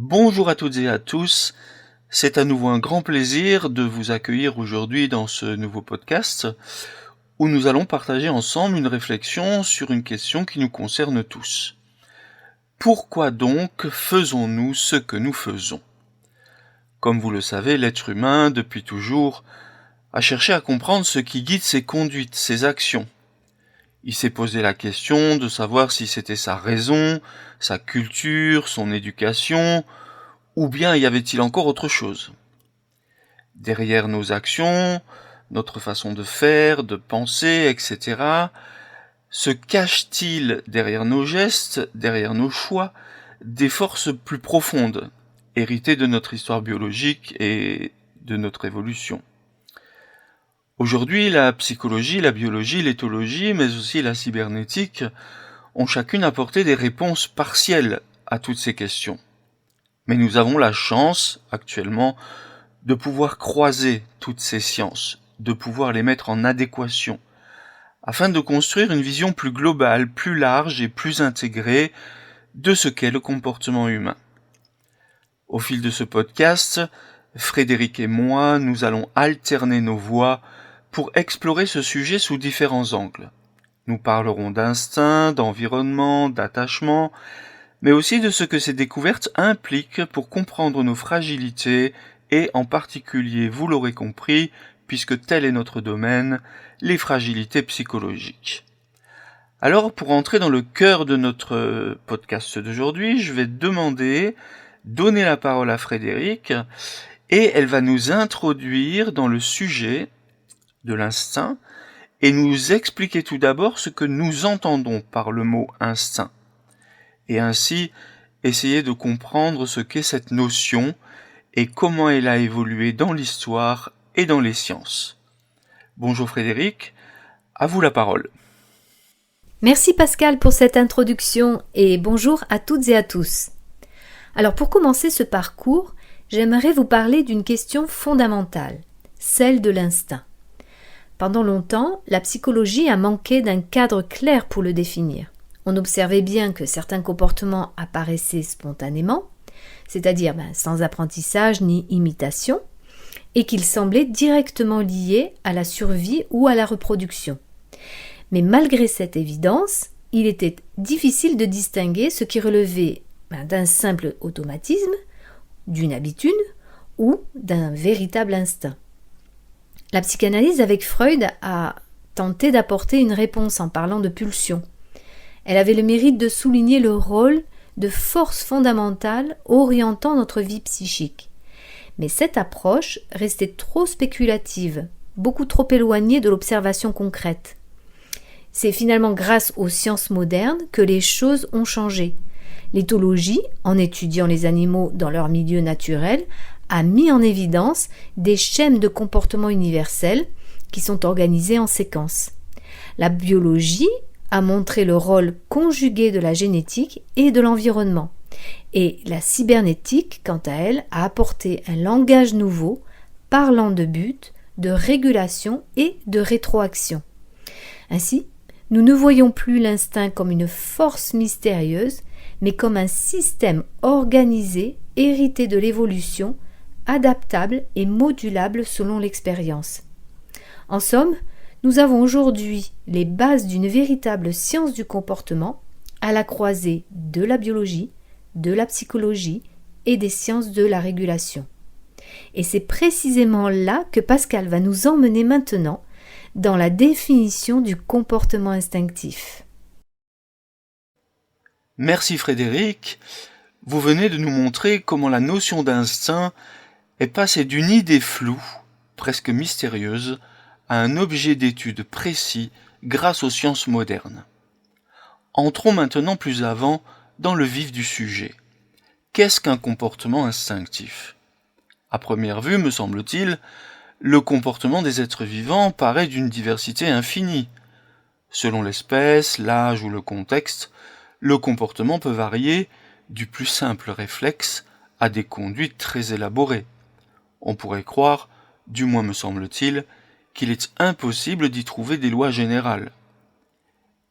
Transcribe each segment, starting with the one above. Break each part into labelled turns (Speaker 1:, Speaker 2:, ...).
Speaker 1: Bonjour à toutes et à tous, c'est à nouveau un grand plaisir de vous accueillir aujourd'hui dans ce nouveau podcast où nous allons partager ensemble une réflexion sur une question qui nous concerne tous. Pourquoi donc faisons-nous ce que nous faisons ? Comme vous le savez, l'être humain, depuis toujours, a cherché à comprendre ce qui guide ses conduites, ses actions. Il s'est posé la question de savoir si c'était sa raison, sa culture, son éducation, ou bien y avait-il encore autre chose ? Derrière nos actions, notre façon de faire, de penser, etc., se cache-t-il derrière nos gestes, derrière nos choix, des forces plus profondes, héritées de notre histoire biologique et de notre évolution ? Aujourd'hui, la psychologie, la biologie, l'éthologie, mais aussi la cybernétique ont chacune apporté des réponses partielles à toutes ces questions. Mais nous avons la chance, actuellement, de pouvoir croiser toutes ces sciences, de pouvoir les mettre en adéquation, afin de construire une vision plus globale, plus large et plus intégrée de ce qu'est le comportement humain. Au fil de ce podcast, Frédéric et moi, nous allons alterner nos voix pour explorer ce sujet sous différents angles. Nous parlerons d'instinct, d'environnement, d'attachement, mais aussi de ce que ces découvertes impliquent pour comprendre nos fragilités et en particulier, vous l'aurez compris, puisque tel est notre domaine, les fragilités psychologiques. Alors, pour entrer dans le cœur de notre podcast d'aujourd'hui, je vais donner la parole à Frédéric, et elle va nous introduire dans le sujet de l'instinct et nous expliquer tout d'abord ce que nous entendons par le mot instinct, et ainsi essayer de comprendre ce qu'est cette notion et comment elle a évolué dans l'histoire et dans les sciences. Bonjour Frédéric, à vous la parole.
Speaker 2: Merci Pascal pour cette introduction et bonjour à toutes et à tous. Alors pour commencer ce parcours, j'aimerais vous parler d'une question fondamentale, celle de l'instinct. Pendant longtemps, la psychologie a manqué d'un cadre clair pour le définir. On observait bien que certains comportements apparaissaient spontanément, c'est-à-dire sans apprentissage ni imitation, et qu'ils semblaient directement liés à la survie ou à la reproduction. Mais malgré cette évidence, il était difficile de distinguer ce qui relevait d'un simple automatisme, d'une habitude ou d'un véritable instinct. La psychanalyse avec Freud a tenté d'apporter une réponse en parlant de pulsion. Elle avait le mérite de souligner le rôle de force fondamentale orientant notre vie psychique. Mais cette approche restait trop spéculative, beaucoup trop éloignée de l'observation concrète. C'est finalement grâce aux sciences modernes que les choses ont changé. L'éthologie, en étudiant les animaux dans leur milieu naturel, a mis en évidence des schèmes de comportement universels qui sont organisés en séquences. La biologie a montré le rôle conjugué de la génétique et de l'environnement. Et la cybernétique, quant à elle, a apporté un langage nouveau, parlant de but, de régulation et de rétroaction. Ainsi, nous ne voyons plus l'instinct comme une force mystérieuse, mais comme un système organisé, hérité de l'évolution, adaptable et modulable selon l'expérience. En somme, nous avons aujourd'hui les bases d'une véritable science du comportement à la croisée de la biologie, de la psychologie et des sciences de la régulation. Et c'est précisément là que Pascal va nous emmener maintenant dans la définition du comportement instinctif.
Speaker 1: Merci Frédéric, vous venez de nous montrer comment la notion d'instinct est passée d'une idée floue, presque mystérieuse, à un objet d'étude précis grâce aux sciences modernes. Entrons maintenant plus avant dans le vif du sujet. Qu'est-ce qu'un comportement instinctif ? À première vue, me semble-t-il, le comportement des êtres vivants paraît d'une diversité infinie. Selon l'espèce, l'âge ou le contexte, le comportement peut varier du plus simple réflexe à des conduites très élaborées. On pourrait croire, du moins me semble-t-il, qu'il est impossible d'y trouver des lois générales.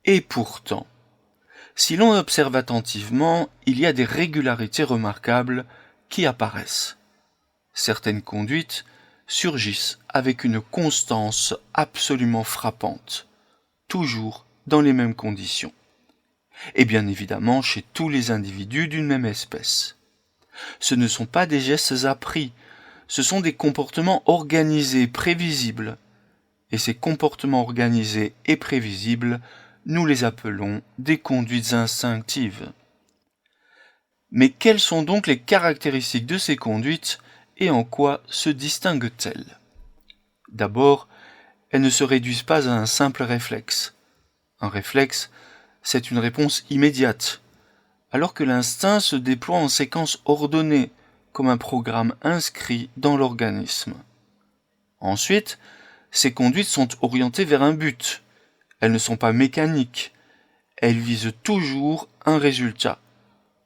Speaker 1: Et pourtant, Si l'on observe attentivement, il y a des régularités remarquables qui apparaissent. Certaines conduites surgissent avec une constance absolument frappante, toujours dans les mêmes conditions, et bien évidemment chez tous les individus d'une même espèce. Ce ne sont pas des gestes appris, ce sont des comportements organisés, prévisibles, et ces comportements organisés et prévisibles, nous les appelons des conduites instinctives. Mais quelles sont donc les caractéristiques de ces conduites et en quoi se distinguent-elles ? D'abord, elles ne se réduisent pas à un simple réflexe. Un réflexe, c'est une réponse immédiate, alors que l'instinct se déploie en séquence ordonnée, comme un programme inscrit dans l'organisme. Ensuite, ces conduites sont orientées vers un but. Elles ne sont pas mécaniques. Elles visent toujours un résultat,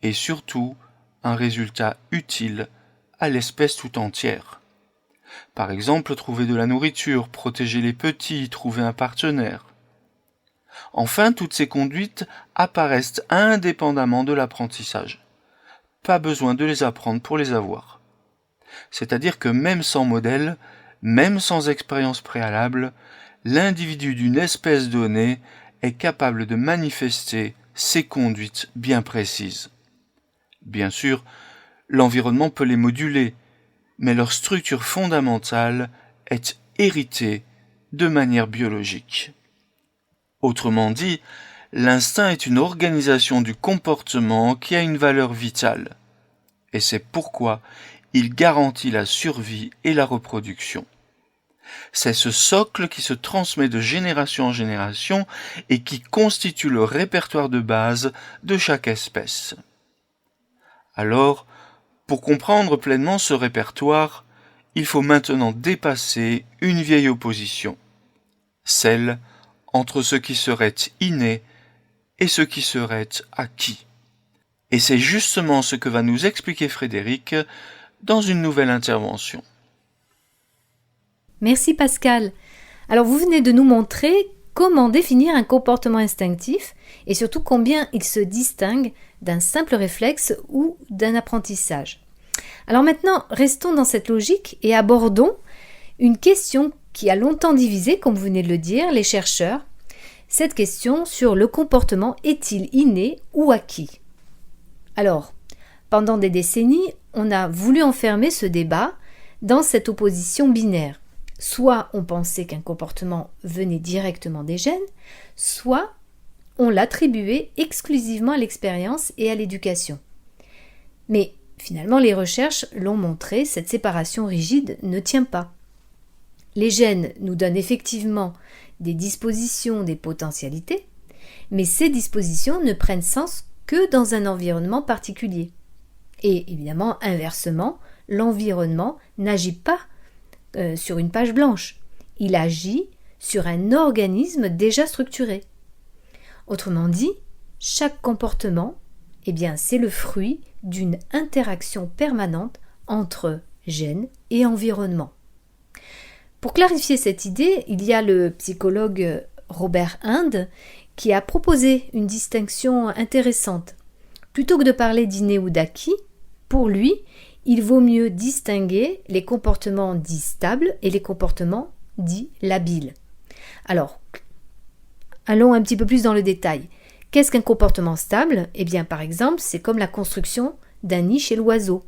Speaker 1: et surtout un résultat utile à l'espèce tout entière. Par exemple, trouver de la nourriture, protéger les petits, trouver un partenaire. Enfin, toutes ces conduites apparaissent indépendamment de l'apprentissage. Pas besoin de les apprendre pour les avoir. C'est-à-dire que même sans modèle, même sans expérience préalable, l'individu d'une espèce donnée est capable de manifester ces conduites bien précises. Bien sûr, l'environnement peut les moduler, mais leur structure fondamentale est héritée de manière biologique. Autrement dit, l'instinct est une organisation du comportement qui a une valeur vitale, et c'est pourquoi il garantit la survie et la reproduction. C'est ce socle qui se transmet de génération en génération et qui constitue le répertoire de base de chaque espèce. Alors, pour comprendre pleinement ce répertoire, il faut maintenant dépasser une vieille opposition, celle entre ce qui serait inné et ce qui serait acquis. Et c'est justement ce que va nous expliquer Frédéric dans une nouvelle intervention.
Speaker 2: Merci Pascal. Alors vous venez de nous montrer comment définir un comportement instinctif et surtout combien il se distingue d'un simple réflexe ou d'un apprentissage. Alors maintenant, restons dans cette logique et abordons une question qui a longtemps divisé, comme vous venez de le dire, les chercheurs. Cette question sur le comportement est-il inné ou acquis ? Alors, pendant des décennies, on a voulu enfermer ce débat dans cette opposition binaire. Soit on pensait qu'un comportement venait directement des gènes, soit on l'attribuait exclusivement à l'expérience et à l'éducation. Mais finalement, les recherches l'ont montré, cette séparation rigide ne tient pas. Les gènes nous donnent effectivement des dispositions, des potentialités, mais ces dispositions ne prennent sens que dans un environnement particulier. Et évidemment, inversement, l'environnement n'agit pas sur une page blanche. Il agit sur un organisme déjà structuré. Autrement dit, chaque comportement, c'est le fruit d'une interaction permanente entre gènes et environnement. Pour clarifier cette idée, il y a le psychologue Robert Hinde qui a proposé une distinction intéressante. Plutôt que de parler d'inné ou d'acquis, pour lui, il vaut mieux distinguer les comportements dits stables et les comportements dits labiles. Alors, allons un petit peu plus dans le détail. Qu'est-ce qu'un comportement stable ? Par exemple, c'est comme la construction d'un nid chez l'oiseau.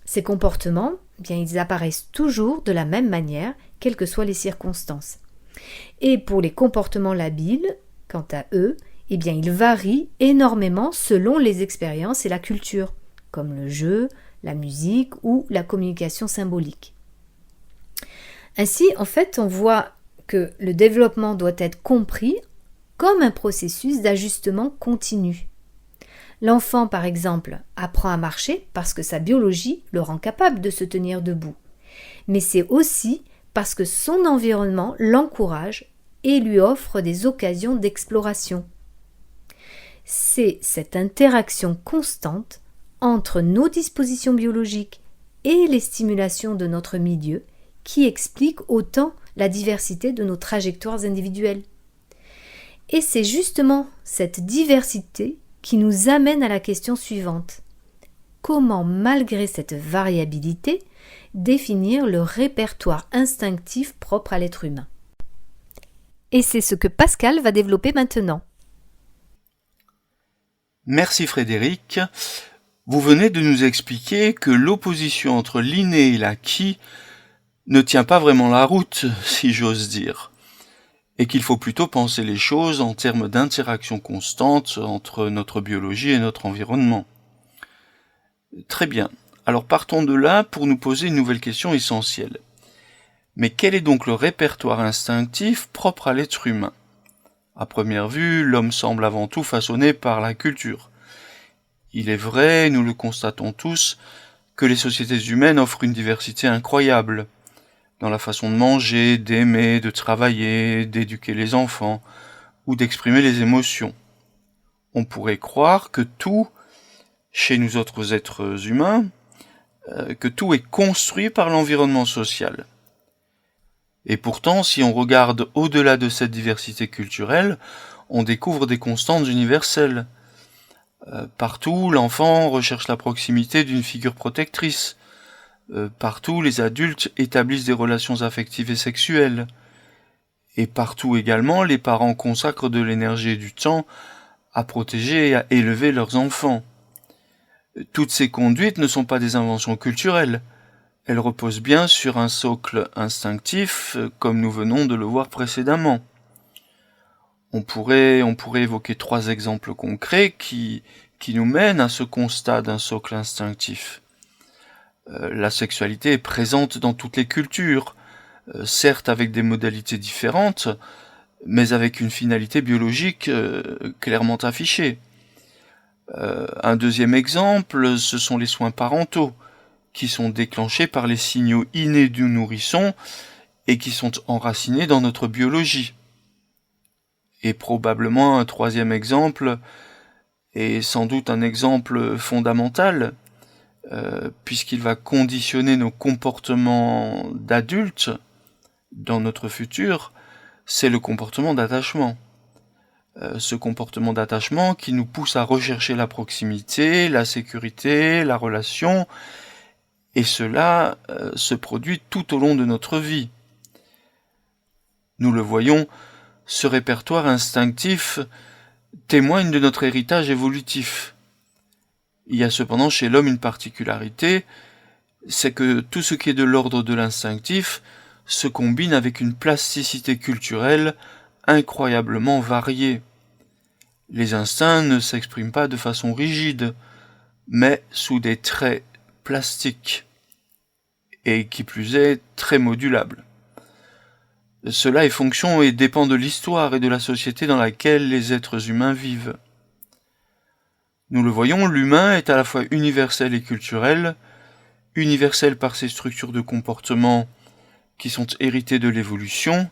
Speaker 2: Ces comportements, ils apparaissent toujours de la même manière, quelles que soient les circonstances. Et pour les comportements labiles, quant à eux, ils varient énormément selon les expériences et la culture, comme le jeu, la musique ou la communication symbolique. Ainsi, en fait, on voit que le développement doit être compris comme un processus d'ajustement continu. L'enfant, par exemple, apprend à marcher parce que sa biologie le rend capable de se tenir debout. Mais c'est aussi parce que son environnement l'encourage et lui offre des occasions d'exploration. C'est cette interaction constante entre nos dispositions biologiques et les stimulations de notre milieu qui explique autant la diversité de nos trajectoires individuelles. Et c'est justement cette diversité qui nous amène à la question suivante. Comment, malgré cette variabilité, définir le répertoire instinctif propre à l'être humain? Et c'est ce que Pascal va développer maintenant.
Speaker 1: Merci Frédéric. Vous venez de nous expliquer que l'opposition entre l'inné et l'acquis ne tient pas vraiment la route, si j'ose dire, et qu'il faut plutôt penser les choses en termes d'interaction constante entre notre biologie et notre environnement. Très bien. Alors partons de là pour nous poser une nouvelle question essentielle. Mais quel est donc le répertoire instinctif propre à l'être humain? À première vue, l'homme semble avant tout façonné par la culture. Il est vrai, nous le constatons tous, que les sociétés humaines offrent une diversité incroyable dans la façon de manger, d'aimer, de travailler, d'éduquer les enfants ou d'exprimer les émotions. On pourrait croire que tout, chez nous autres êtres humains, que tout est construit par l'environnement social. Et pourtant, si on regarde au-delà de cette diversité culturelle, on découvre des constantes universelles. Partout, l'enfant recherche la proximité d'une figure protectrice. Partout, les adultes établissent des relations affectives et sexuelles. Et partout également, les parents consacrent de l'énergie et du temps à protéger et à élever leurs enfants. Toutes ces conduites ne sont pas des inventions culturelles. Elles reposent bien sur un socle instinctif, comme nous venons de le voir précédemment. On pourrait évoquer 3 exemples concrets qui nous mènent à ce constat d'un socle instinctif. La sexualité est présente dans toutes les cultures, certes avec des modalités différentes, mais avec une finalité biologique clairement affichée. Un deuxième exemple, ce sont les soins parentaux, qui sont déclenchés par les signaux innés du nourrisson et qui sont enracinés dans notre biologie. Et probablement un troisième exemple, et sans doute un exemple fondamental, puisqu'il va conditionner nos comportements d'adultes dans notre futur, c'est le comportement d'attachement. Ce comportement d'attachement qui nous pousse à rechercher la proximité, la sécurité, la relation, et cela se produit tout au long de notre vie. Nous le voyons, ce répertoire instinctif témoigne de notre héritage évolutif. Il y a cependant chez l'homme une particularité, c'est que tout ce qui est de l'ordre de l'instinctif se combine avec une plasticité culturelle incroyablement variée. Les instincts ne s'expriment pas de façon rigide, mais sous des traits plastiques, et qui plus est très modulables. Cela est fonction et dépend de l'histoire et de la société dans laquelle les êtres humains vivent. Nous le voyons, l'humain est à la fois universel et culturel, universel par ses structures de comportement qui sont héritées de l'évolution,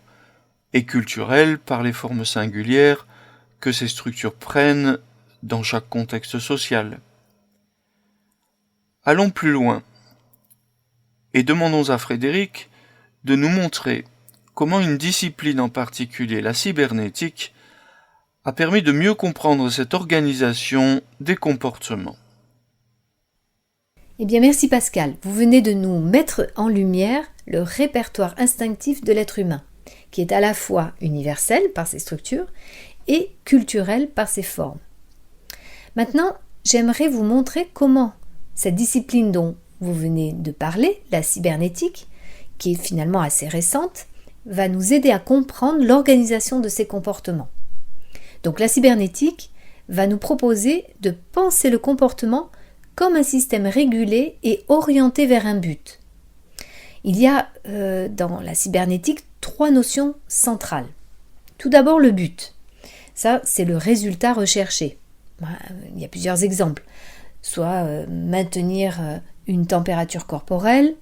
Speaker 1: et culturel par les formes singulières que ces structures prennent dans chaque contexte social. Allons plus loin, et demandons à Frédéric de nous montrer comment une discipline en particulier, la cybernétique, a permis de mieux comprendre cette organisation des comportements.
Speaker 2: Eh bien, merci Pascal. Vous venez de nous mettre en lumière le répertoire instinctif de l'être humain, qui est à la fois universel par ses structures et culturel par ses formes. Maintenant, j'aimerais vous montrer comment cette discipline dont vous venez de parler, la cybernétique, qui est finalement assez récente, va nous aider à comprendre l'organisation de ces comportements. Donc la cybernétique va nous proposer de penser le comportement comme un système régulé et orienté vers un but. Il y a dans la cybernétique 3 notions centrales. Tout d'abord le but. Ça, c'est le résultat recherché. Il y a plusieurs exemples. Soit maintenir une température corporelle,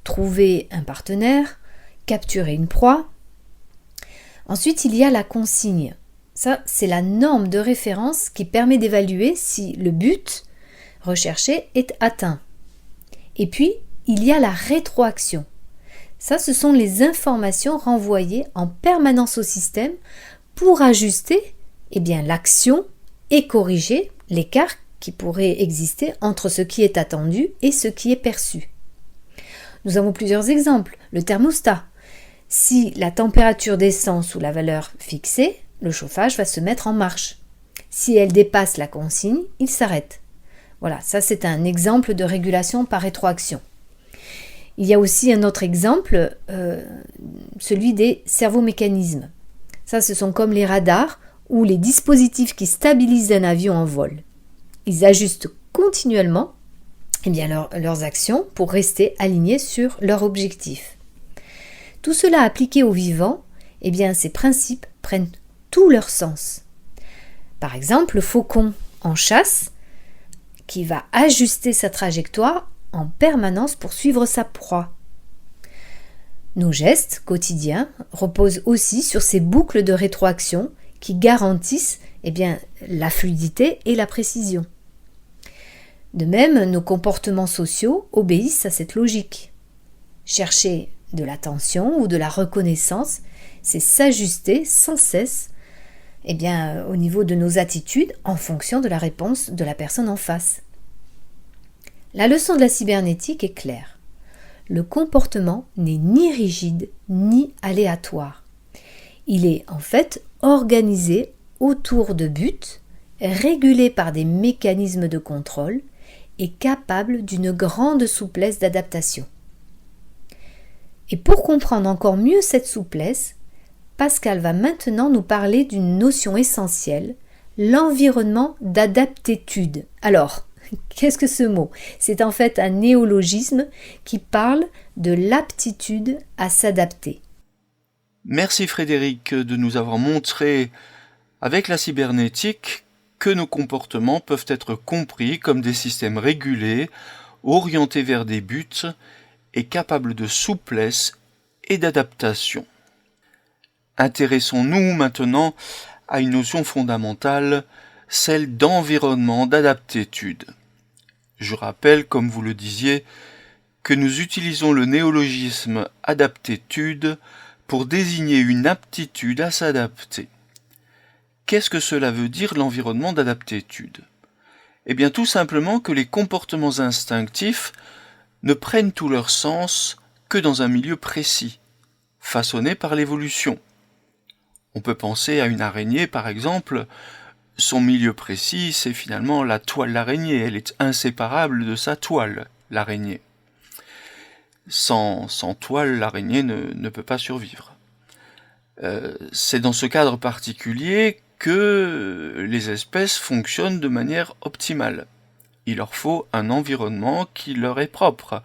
Speaker 2: trouver un partenaire, capturer une proie. Ensuite, il y a la consigne. Ça, c'est la norme de référence qui permet d'évaluer si le but recherché est atteint. Et puis, il y a la rétroaction. Ça, ce sont les informations renvoyées en permanence au système pour ajuster l'action et corriger l'écart qui pourrait exister entre ce qui est attendu et ce qui est perçu. Nous avons plusieurs exemples. Le thermostat. Si la température descend sous la valeur fixée, le chauffage va se mettre en marche. Si elle dépasse la consigne, il s'arrête. Voilà, ça c'est un exemple de régulation par rétroaction. Il y a aussi un autre exemple, celui des servomécanismes. Ça, ce sont comme les radars ou les dispositifs qui stabilisent un avion en vol. Ils ajustent continuellement leurs actions pour rester alignés sur leur objectif. Tout cela appliqué au vivant, ces principes prennent tout leur sens. Par exemple, le faucon en chasse qui va ajuster sa trajectoire en permanence pour suivre sa proie. Nos gestes quotidiens reposent aussi sur ces boucles de rétroaction qui garantissent la fluidité et la précision. De même, nos comportements sociaux obéissent à cette logique. Chercher de l'attention ou de la reconnaissance, c'est s'ajuster sans cesse au niveau de nos attitudes en fonction de la réponse de la personne en face. La leçon de la cybernétique est claire. Le comportement n'est ni rigide ni aléatoire. Il est en fait organisé autour de buts, régulé par des mécanismes de contrôle et capable d'une grande souplesse d'adaptation. Et pour comprendre encore mieux cette souplesse, Pascal va maintenant nous parler d'une notion essentielle, l'environnement d'adaptétude. Alors, qu'est-ce que ce mot ? C'est en fait un néologisme qui parle de l'aptitude à s'adapter.
Speaker 1: Merci Frédéric de nous avoir montré, avec la cybernétique, que nos comportements peuvent être compris comme des systèmes régulés, orientés vers des buts et capables de souplesse et d'adaptation. Intéressons-nous maintenant à une notion fondamentale, celle d'environnement d'adaptétude. Je rappelle, comme vous le disiez, que nous utilisons le néologisme adaptétude pour désigner une aptitude à s'adapter. Qu'est-ce que cela veut dire l'environnement d'adaptétude ? Tout simplement que les comportements instinctifs ne prennent tout leur sens que dans un milieu précis, façonné par l'évolution. On peut penser à une araignée par exemple, son milieu précis c'est finalement la toile d'araignée, elle est inséparable de sa toile, l'araignée. Sans toile, l'araignée ne peut pas survivre. C'est dans ce cadre particulier que les espèces fonctionnent de manière optimale. Il leur faut un environnement qui leur est propre.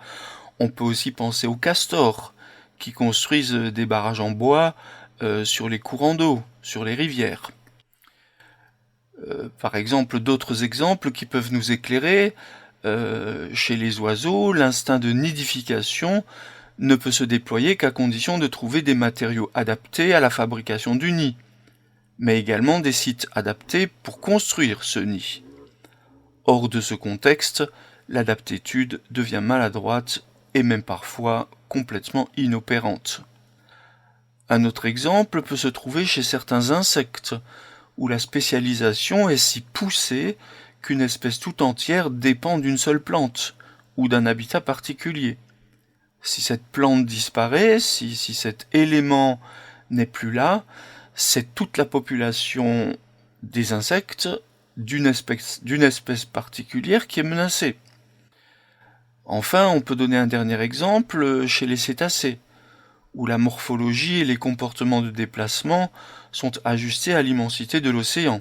Speaker 1: On peut aussi penser aux castors, qui construisent des barrages en bois sur les courants d'eau, sur les rivières. Par exemple, d'autres exemples qui peuvent nous éclairer, chez les oiseaux, l'instinct de nidification ne peut se déployer qu'à condition de trouver des matériaux adaptés à la fabrication du nid, mais également des sites adaptés pour construire ce nid. Hors de ce contexte, l'adaptétude devient maladroite et même parfois complètement inopérante. Un autre exemple peut se trouver chez certains insectes, où la spécialisation est si poussée qu'une espèce tout entière dépend d'une seule plante, ou d'un habitat particulier. Si cette plante disparaît, si cet élément n'est plus là, c'est toute la population des insectes d'une espèce particulière qui est menacée. Enfin, on peut donner un dernier exemple chez les cétacés, où la morphologie et les comportements de déplacement sont ajustés à l'immensité de l'océan.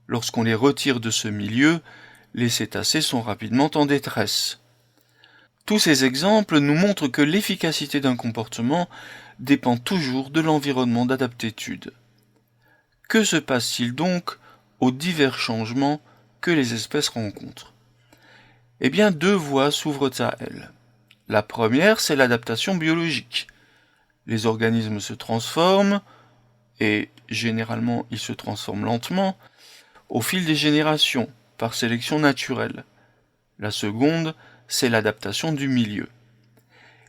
Speaker 1: Lorsqu'on les retire de ce milieu, les cétacés sont rapidement en détresse. Tous ces exemples nous montrent que l'efficacité d'un comportement dépend toujours de l'environnement d'adaptétude. Que se passe-t-il donc aux divers changements que les espèces rencontrent ? Deux voies s'ouvrent à elles. La première, c'est l'adaptation biologique. Les organismes se transforment, et généralement ils se transforment lentement, au fil des générations, par sélection naturelle. La seconde, c'est l'adaptation du milieu.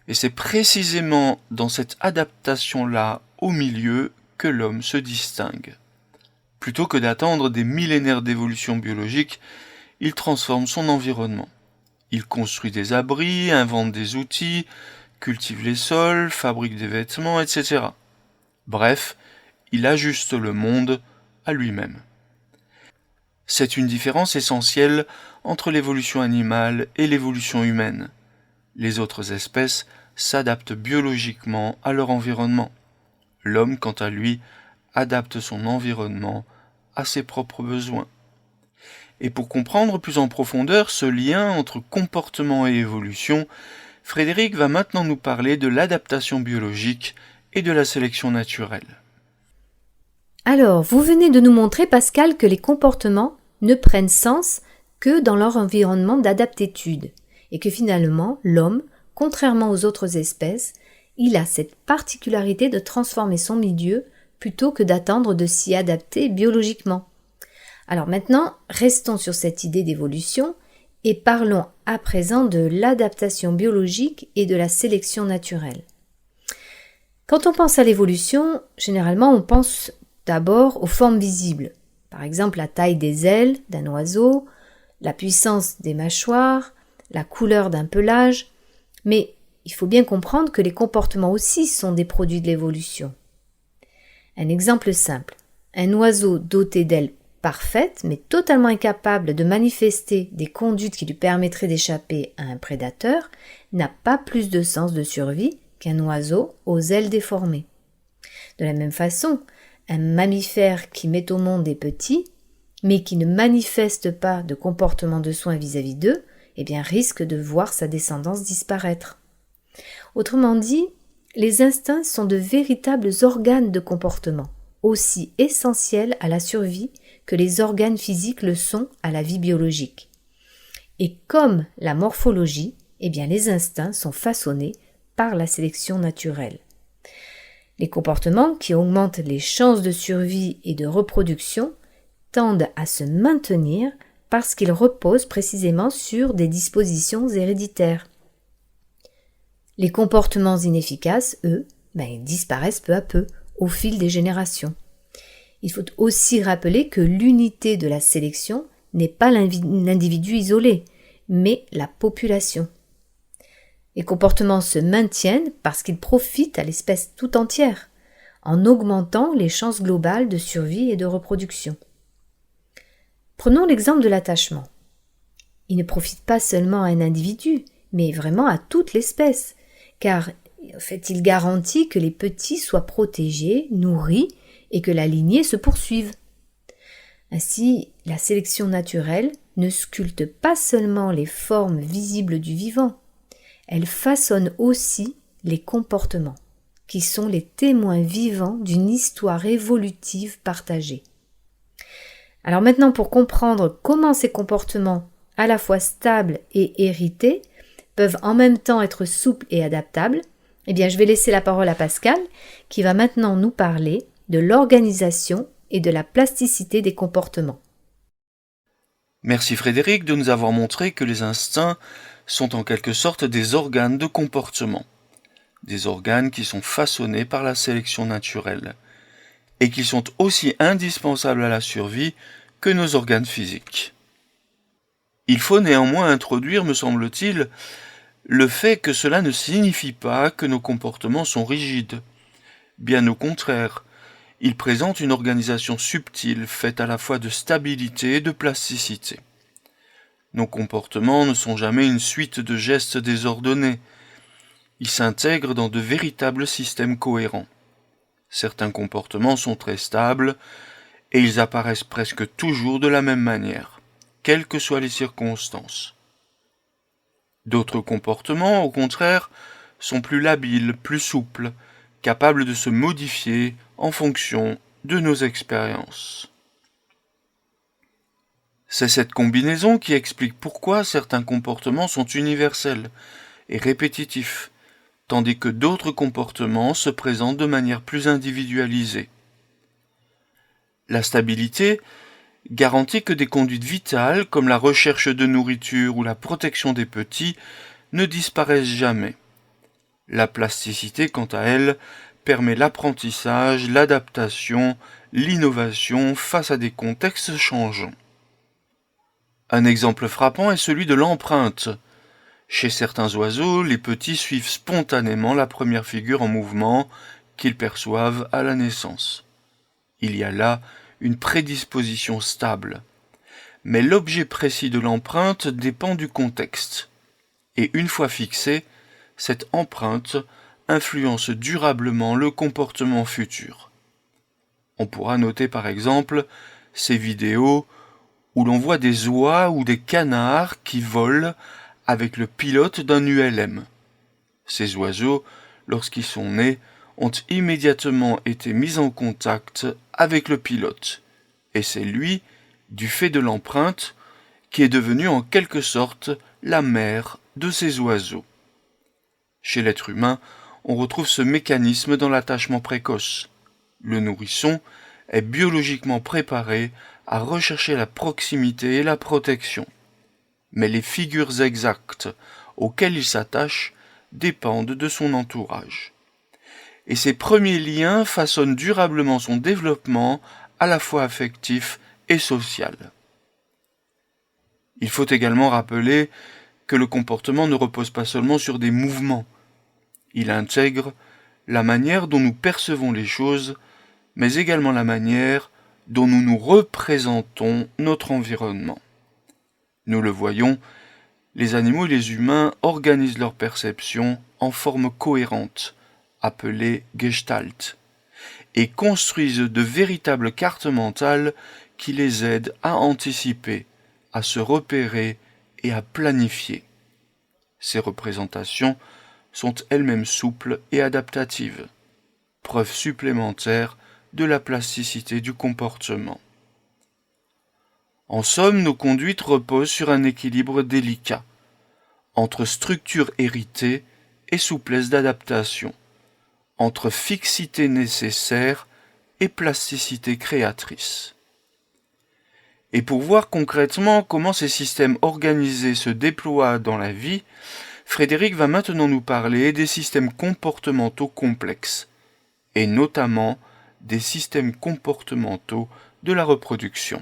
Speaker 1: Et c'est précisément dans cette adaptation-là au milieu que l'homme se distingue. Plutôt que d'attendre des millénaires d'évolution biologique, il transforme son environnement. Il construit des abris, invente des outils, cultive les sols, fabrique des vêtements, etc. Bref, il ajuste le monde à lui-même. C'est une différence essentielle entre l'évolution animale et l'évolution humaine. Les autres espèces s'adaptent biologiquement à leur environnement. L'homme, quant à lui, adapte son environnement à ses propres besoins. Et pour comprendre plus en profondeur ce lien entre comportement et évolution, Frédéric va maintenant nous parler de l'adaptation biologique et de la sélection naturelle.
Speaker 2: Alors, vous venez de nous montrer, Pascal, que les comportements ne prennent sens que dans leur environnement d'adaptétude et que finalement, l'homme, contrairement aux autres espèces, il a cette particularité de transformer son milieu plutôt que d'attendre de s'y adapter biologiquement. Alors maintenant, restons sur cette idée d'évolution et parlons à présent de l'adaptation biologique et de la sélection naturelle. Quand on pense à l'évolution, généralement on pense d'abord aux formes visibles, par exemple la taille des ailes d'un oiseau, la puissance des mâchoires, la couleur d'un pelage, mais il faut bien comprendre que les comportements aussi sont des produits de l'évolution. Un exemple simple, un oiseau doté d'ailes parfaites mais totalement incapable de manifester des conduites qui lui permettraient d'échapper à un prédateur n'a pas plus de sens de survie qu'un oiseau aux ailes déformées. De la même façon, un mammifère qui met au monde des petits, mais qui ne manifeste pas de comportement de soin vis-à-vis d'eux, risque de voir sa descendance disparaître. Autrement dit, les instincts sont de véritables organes de comportement, aussi essentiels à la survie que les organes physiques le sont à la vie biologique. Et comme la morphologie, les instincts sont façonnés par la sélection naturelle. Les comportements qui augmentent les chances de survie et de reproduction tendent à se maintenir parce qu'ils reposent précisément sur des dispositions héréditaires. Les comportements inefficaces, eux, disparaissent peu à peu au fil des générations. Il faut aussi rappeler que l'unité de la sélection n'est pas l'individu isolé, mais la population. Les comportements se maintiennent parce qu'ils profitent à l'espèce tout entière, en augmentant les chances globales de survie et de reproduction. Prenons l'exemple de l'attachement. Il ne profite pas seulement à un individu, mais vraiment à toute l'espèce, car il garantit que les petits soient protégés, nourris et que la lignée se poursuive. Ainsi, la sélection naturelle ne sculpte pas seulement les formes visibles du vivant, elle façonne aussi les comportements, qui sont les témoins vivants d'une histoire évolutive partagée. Alors maintenant, pour comprendre comment ces comportements, à la fois stables et hérités, peuvent en même temps être souples et adaptables, je vais laisser la parole à Pascal, qui va maintenant nous parler de l'organisation et de la plasticité des comportements.
Speaker 1: Merci Frédéric de nous avoir montré que les instincts sont en quelque sorte des organes de comportement, des organes qui sont façonnés par la sélection naturelle, et qui sont aussi indispensables à la survie que nos organes physiques. Il faut néanmoins introduire, me semble-t-il, le fait que cela ne signifie pas que nos comportements sont rigides. Bien au contraire, ils présentent une organisation subtile faite à la fois de stabilité et de plasticité. Nos comportements ne sont jamais une suite de gestes désordonnés. Ils s'intègrent dans de véritables systèmes cohérents. Certains comportements sont très stables et ils apparaissent presque toujours de la même manière, quelles que soient les circonstances. D'autres comportements, au contraire, sont plus labiles, plus souples, capables de se modifier en fonction de nos expériences. C'est cette combinaison qui explique pourquoi certains comportements sont universels et répétitifs, tandis que d'autres comportements se présentent de manière plus individualisée. La stabilité garantit que des conduites vitales, comme la recherche de nourriture ou la protection des petits, ne disparaissent jamais. La plasticité, quant à elle, permet l'apprentissage, l'adaptation, l'innovation face à des contextes changeants. Un exemple frappant est celui de l'empreinte. Chez certains oiseaux, les petits suivent spontanément la première figure en mouvement qu'ils perçoivent à la naissance. Il y a là une prédisposition stable. Mais l'objet précis de l'empreinte dépend du contexte. Et une fois fixée, cette empreinte influence durablement le comportement futur. On pourra noter par exemple ces vidéos où l'on voit des oies ou des canards qui volent avec le pilote d'un ULM. Ces oiseaux, lorsqu'ils sont nés, ont immédiatement été mis en contact avec le pilote. Et c'est lui, du fait de l'empreinte, qui est devenu en quelque sorte la mère de ces oiseaux. Chez l'être humain, on retrouve ce mécanisme dans l'attachement précoce. Le nourrisson est biologiquement préparé à rechercher la proximité et la protection. Mais les figures exactes auxquelles il s'attache dépendent de son entourage. Et ces premiers liens façonnent durablement son développement à la fois affectif et social. Il faut également rappeler que le comportement ne repose pas seulement sur des mouvements. Il intègre la manière dont nous percevons les choses, mais également la manière dont nous nous représentons notre environnement. Nous le voyons, les animaux et les humains organisent leur perception en forme cohérente, appelée Gestalt, et construisent de véritables cartes mentales qui les aident à anticiper, à se repérer et à planifier. Ces représentations sont elles-mêmes souples et adaptatives, preuve supplémentaire de la plasticité du comportement. En somme, nos conduites reposent sur un équilibre délicat, entre structure héritée et souplesse d'adaptation, entre fixité nécessaire et plasticité créatrice. Et pour voir concrètement comment ces systèmes organisés se déploient dans la vie, Frédéric va maintenant nous parler des systèmes comportementaux complexes, et notamment des systèmes comportementaux de la reproduction.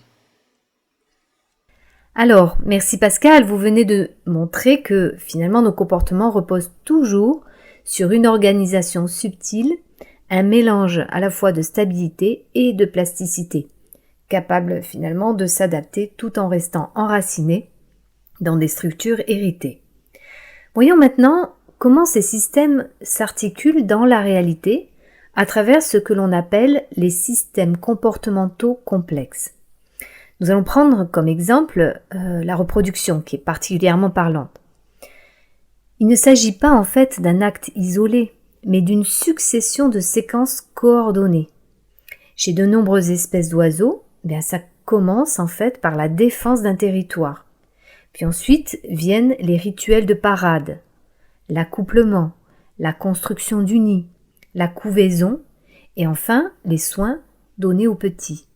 Speaker 2: Alors, merci Pascal, vous venez de montrer que finalement nos comportements reposent toujours sur une organisation subtile, un mélange à la fois de stabilité et de plasticité, capable finalement de s'adapter tout en restant enraciné dans des structures héritées. Voyons maintenant comment ces systèmes s'articulent dans la réalité à travers ce que l'on appelle les systèmes comportementaux complexes. Nous allons prendre comme exemple la reproduction, qui est particulièrement parlante. Il ne s'agit pas en fait d'un acte isolé, mais d'une succession de séquences coordonnées. Chez de nombreuses espèces d'oiseaux, ça commence en fait par la défense d'un territoire. Puis ensuite viennent les rituels de parade, l'accouplement, la construction du nid, la couvaison et enfin les soins donnés aux petits.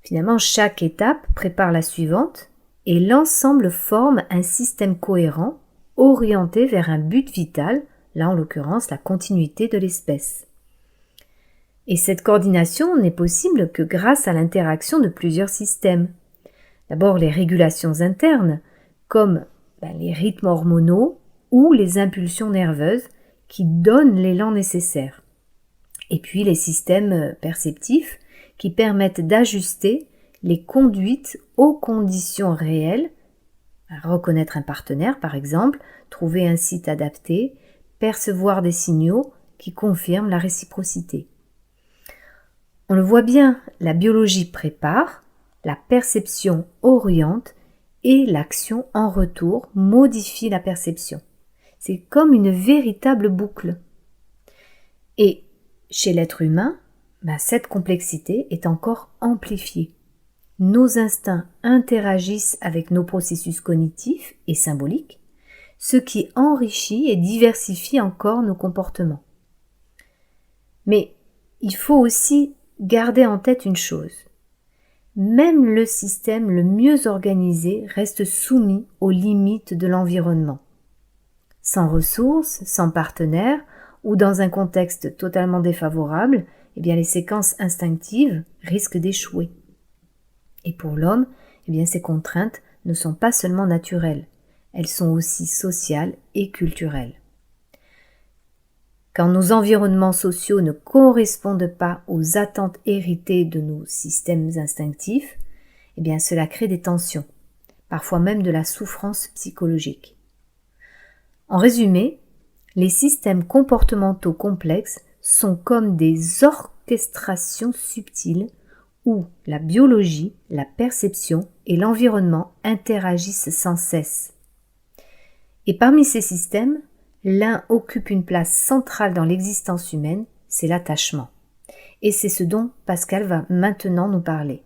Speaker 2: Finalement, chaque étape prépare la suivante et l'ensemble forme un système cohérent orienté vers un but vital, là en l'occurrence la continuité de l'espèce. Et cette coordination n'est possible que grâce à l'interaction de plusieurs systèmes. D'abord les régulations internes, comme les rythmes hormonaux ou les impulsions nerveuses qui donnent l'élan nécessaire. Et puis les systèmes perceptifs qui permettent d'ajuster les conduites aux conditions réelles, reconnaître un partenaire par exemple, trouver un site adapté, percevoir des signaux qui confirment la réciprocité. On le voit bien, la biologie prépare, la perception oriente et l'action en retour modifie la perception. C'est comme une véritable boucle. Et chez l'être humain, cette complexité est encore amplifiée. Nos instincts interagissent avec nos processus cognitifs et symboliques, ce qui enrichit et diversifie encore nos comportements. Mais il faut aussi garder en tête une chose. Même le système le mieux organisé reste soumis aux limites de l'environnement. Sans ressources, sans partenaires, ou dans un contexte totalement défavorable, eh bien les séquences instinctives risquent d'échouer. Et pour l'homme, eh bien ces contraintes ne sont pas seulement naturelles, elles sont aussi sociales et culturelles. Quand nos environnements sociaux ne correspondent pas aux attentes héritées de nos systèmes instinctifs, eh bien cela crée des tensions, parfois même de la souffrance psychologique. En résumé, les systèmes comportementaux complexes sont comme des orchestrations subtiles où la biologie, la perception et l'environnement interagissent sans cesse. Et parmi ces systèmes, l'un occupe une place centrale dans l'existence humaine, c'est l'attachement. Et c'est ce dont Pascal va maintenant nous parler.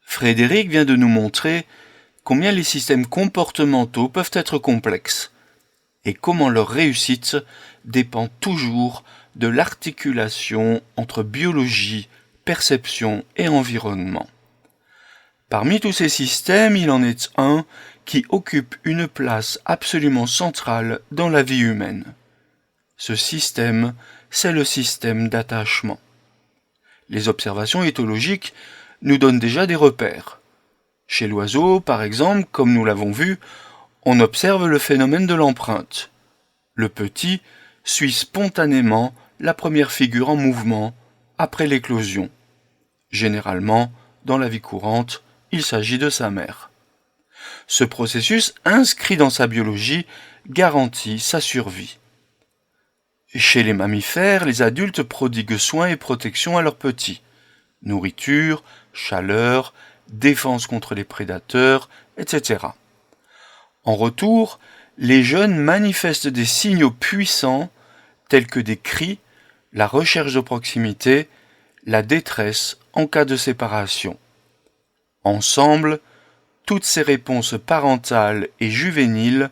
Speaker 1: Frédéric vient de nous montrer combien les systèmes comportementaux peuvent être complexes et comment leur réussite dépend toujours de l'articulation entre biologie, perception et environnement. Parmi tous ces systèmes, il en est un qui occupe une place absolument centrale dans la vie humaine. Ce système, c'est le système d'attachement. Les observations éthologiques nous donnent déjà des repères. Chez l'oiseau, par exemple, comme nous l'avons vu, on observe le phénomène de l'empreinte. Le petit suit spontanément la première figure en mouvement après l'éclosion. Généralement, dans la vie courante, il s'agit de sa mère. Ce processus, inscrit dans sa biologie, garantit sa survie. Chez les mammifères, les adultes prodiguent soins et protection à leurs petits. Nourriture, chaleur, défense contre les prédateurs, etc. En retour, les jeunes manifestent des signaux puissants tels que des cris, la recherche de proximité, la détresse en cas de séparation. Ensemble, toutes ces réponses parentales et juvéniles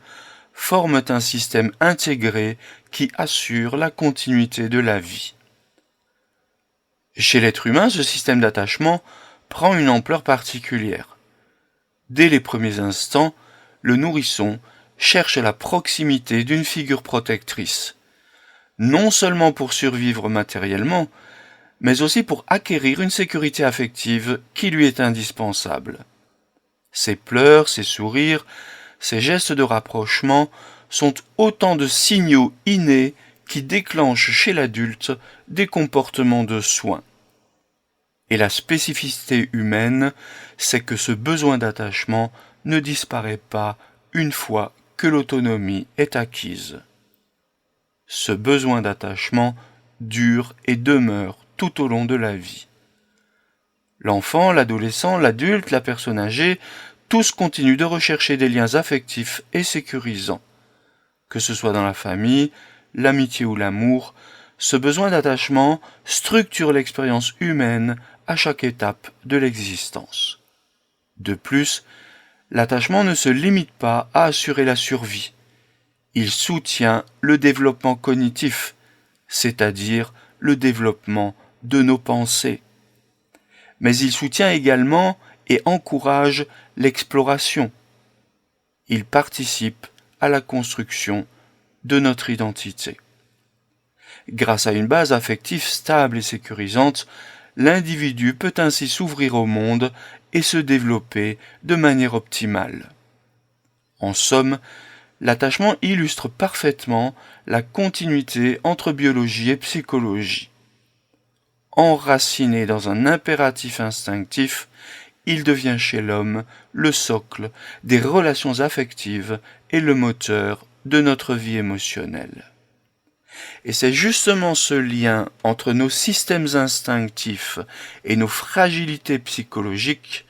Speaker 1: forment un système intégré qui assure la continuité de la vie. Chez l'être humain, ce système d'attachement prend une ampleur particulière. Dès les premiers instants, le nourrisson cherche la proximité d'une figure protectrice, non seulement pour survivre matériellement, mais aussi pour acquérir une sécurité affective qui lui est indispensable. Ses pleurs, ses sourires, ses gestes de rapprochement sont autant de signaux innés qui déclenchent chez l'adulte des comportements de soin. Et la spécificité humaine, c'est que ce besoin d'attachement ne disparaît pas une fois que l'autonomie est acquise. Ce besoin d'attachement dure et demeure tout au long de la vie. L'enfant, l'adolescent, l'adulte, la personne âgée, tous continuent de rechercher des liens affectifs et sécurisants. Que ce soit dans la famille, l'amitié ou l'amour, ce besoin d'attachement structure l'expérience humaine à chaque étape de l'existence. De plus, l'attachement ne se limite pas à assurer la survie. Il soutient le développement cognitif, c'est-à-dire le développement de nos pensées. Mais il soutient également et encourage l'exploration. Il participe à la construction de notre identité. Grâce à une base affective stable et sécurisante, l'individu peut ainsi s'ouvrir au monde et se développer de manière optimale. En somme, l'attachement illustre parfaitement la continuité entre biologie et psychologie. Enraciné dans un impératif instinctif, il devient chez l'homme le socle des relations affectives et le moteur de notre vie émotionnelle. Et c'est justement ce lien entre nos systèmes instinctifs et nos fragilités psychologiques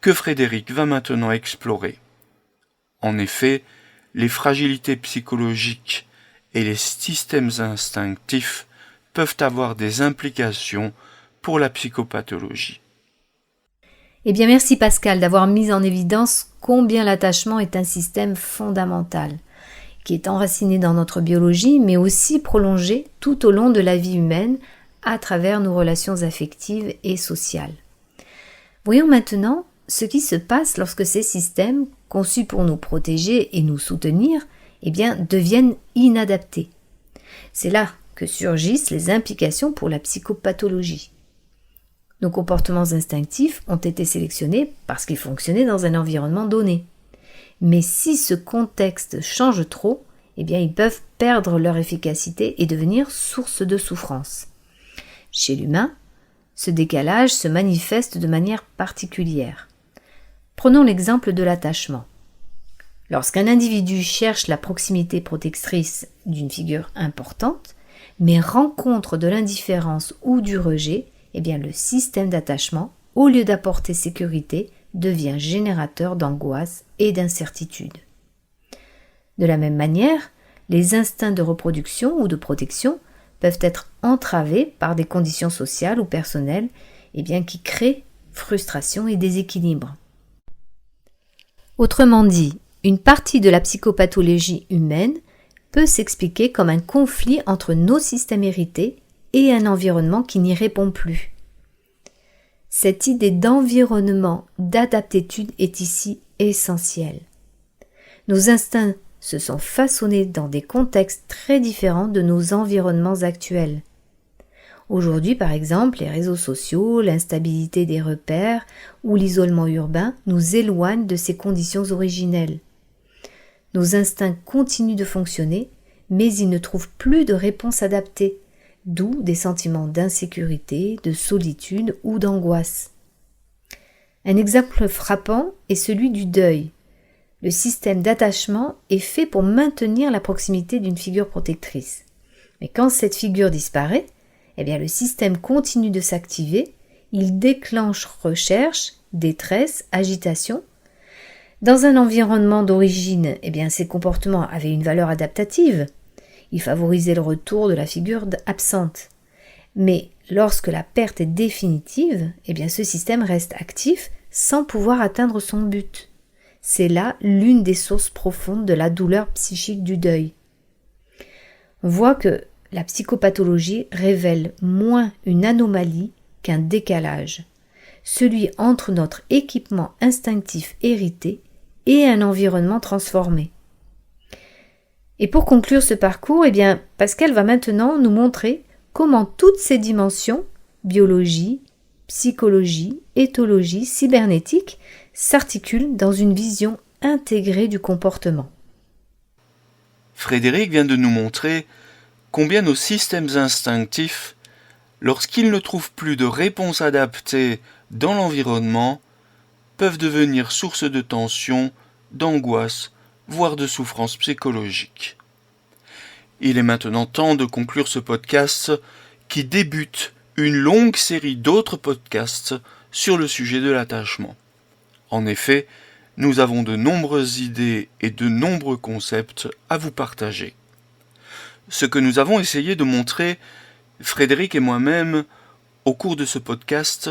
Speaker 1: que Frédéric va maintenant explorer. En effet, les fragilités psychologiques et les systèmes instinctifs peuvent avoir des implications pour la psychopathologie.
Speaker 2: Eh bien, merci Pascal d'avoir mis en évidence combien l'attachement est un système fondamental, qui est enraciné dans notre biologie, mais aussi prolongé tout au long de la vie humaine à travers nos relations affectives et sociales. Voyons maintenant ce qui se passe lorsque ces systèmes, conçus pour nous protéger et nous soutenir, eh bien, deviennent inadaptés. C'est là que surgissent les implications pour la psychopathologie. Nos comportements instinctifs ont été sélectionnés parce qu'ils fonctionnaient dans un environnement donné. Mais si ce contexte change trop, ils peuvent perdre leur efficacité et devenir source de souffrance. Chez l'humain, ce décalage se manifeste de manière particulière. Prenons l'exemple de l'attachement. Lorsqu'un individu cherche la proximité protectrice d'une figure importante, mais rencontre de l'indifférence ou du rejet, le système d'attachement, au lieu d'apporter sécurité, devient générateur d'angoisse et d'incertitude. De la même manière, les instincts de reproduction ou de protection peuvent être entravés par des conditions sociales ou personnelles qui créent frustration et déséquilibre. Autrement dit, une partie de la psychopathologie humaine peut s'expliquer comme un conflit entre nos systèmes hérités et un environnement qui n'y répond plus. Cette idée d'environnement, d'adaptitude est ici essentielle. Nos instincts se sont façonnés dans des contextes très différents de nos environnements actuels. Aujourd'hui, par exemple, les réseaux sociaux, l'instabilité des repères ou l'isolement urbain nous éloignent de ces conditions originelles. Nos instincts continuent de fonctionner, mais ils ne trouvent plus de réponse adaptée, d'où des sentiments d'insécurité, de solitude ou d'angoisse. Un exemple frappant est celui du deuil. Le système d'attachement est fait pour maintenir la proximité d'une figure protectrice. Mais quand cette figure disparaît, le système continue de s'activer, il déclenche recherche, détresse, agitation. Dans un environnement d'origine, ces comportements avaient une valeur adaptative. Ils favorisaient le retour de la figure absente. Mais lorsque la perte est définitive, ce système reste actif sans pouvoir atteindre son but. C'est là l'une des sources profondes de la douleur psychique du deuil. On voit que la psychopathologie révèle moins une anomalie qu'un décalage, celui entre notre équipement instinctif hérité et un environnement transformé. Et pour conclure ce parcours, Pascal va maintenant nous montrer comment toutes ces dimensions, biologie, psychologie, éthologie, cybernétique, s'articulent dans une vision intégrée du comportement.
Speaker 1: Frédéric vient de nous montrer combien nos systèmes instinctifs, lorsqu'ils ne trouvent plus de réponse adaptée dans l'environnement, peuvent devenir source de tension, d'angoisse, voire de souffrance psychologique. Il est maintenant temps de conclure ce podcast qui débute une longue série d'autres podcasts sur le sujet de l'attachement. En effet, nous avons de nombreuses idées et de nombreux concepts à vous partager. Ce que nous avons essayé de montrer, Frédéric et moi-même, au cours de ce podcast,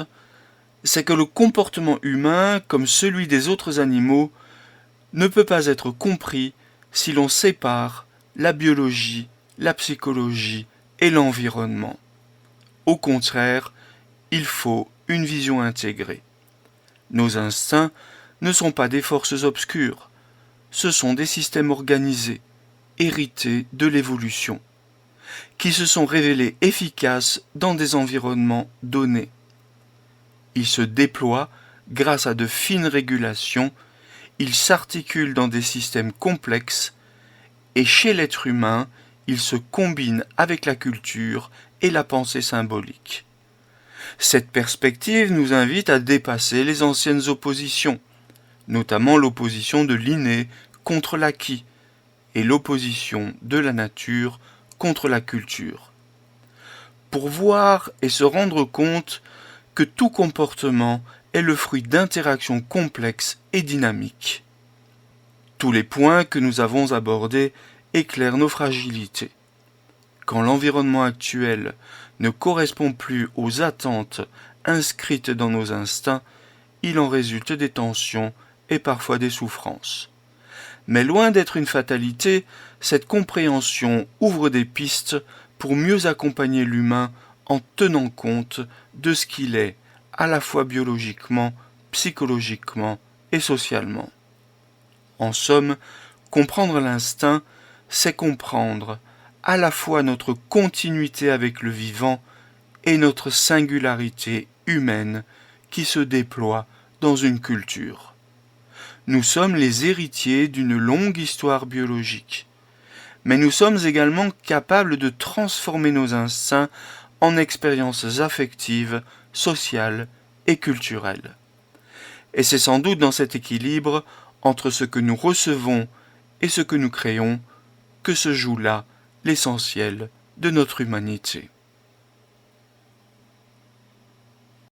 Speaker 1: c'est que le comportement humain, comme celui des autres animaux, ne peut pas être compris si l'on sépare la biologie, la psychologie et l'environnement. Au contraire, il faut une vision intégrée. Nos instincts ne sont pas des forces obscures, ce sont des systèmes organisés, hérités de l'évolution, qui se sont révélés efficaces dans des environnements donnés. Ils se déploient grâce à de fines régulations, ils s'articulent dans des systèmes complexes, et chez l'être humain, ils se combinent avec la culture et la pensée symbolique. Cette perspective nous invite à dépasser les anciennes oppositions, notamment l'opposition de l'inné contre l'acquis et l'opposition de la nature contre la culture, pour voir et se rendre compte que tout comportement est le fruit d'interactions complexes et dynamiques. Tous les points que nous avons abordés éclairent nos fragilités. Quand l'environnement actuel ne correspond plus aux attentes inscrites dans nos instincts, il en résulte des tensions et parfois des souffrances. Mais loin d'être une fatalité, cette compréhension ouvre des pistes pour mieux accompagner l'humain en tenant compte de ce qu'il est, à la fois biologiquement, psychologiquement et socialement. En somme, comprendre l'instinct, c'est comprendre à la fois notre continuité avec le vivant et notre singularité humaine qui se déploie dans une culture. Nous sommes les héritiers d'une longue histoire biologique, mais nous sommes également capables de transformer nos instincts en expériences affectives, sociales et culturelles. Et c'est sans doute dans cet équilibre entre ce que nous recevons et ce que nous créons que se joue là l'essentiel de notre humanité.